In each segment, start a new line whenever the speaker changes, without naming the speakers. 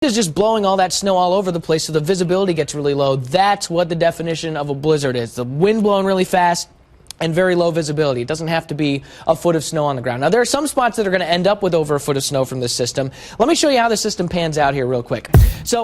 is just blowing all that snow all over the place, so the visibility gets really low. That's what the definition of a blizzard is. The wind blowing really fast and very low visibility. It doesn't have to be a foot of snow on the ground. Now, there are some spots that are going to end up with over a foot of snow from this system. Let me show you how the system pans out here real quick. So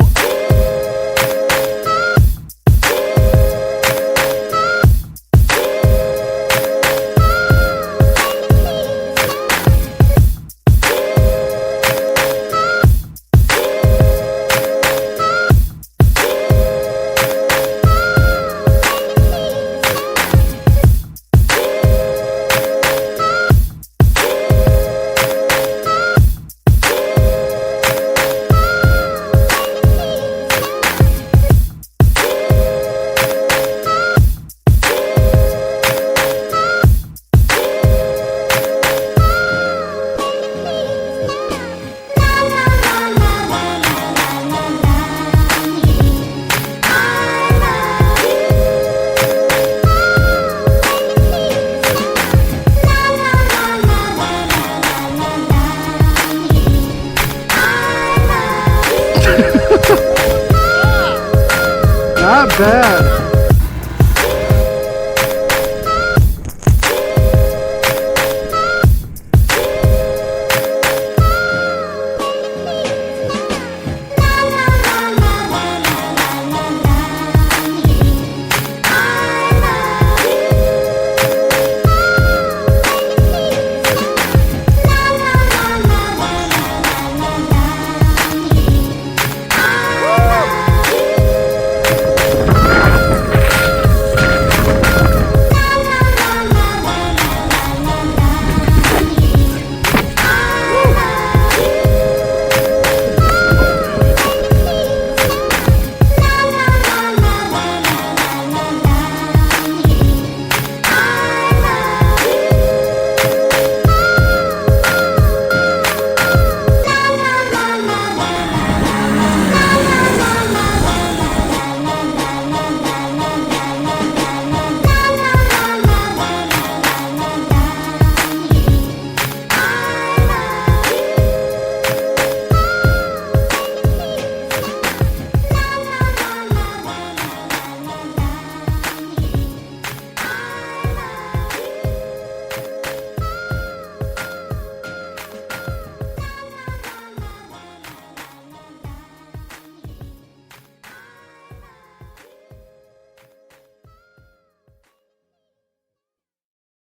Not bad.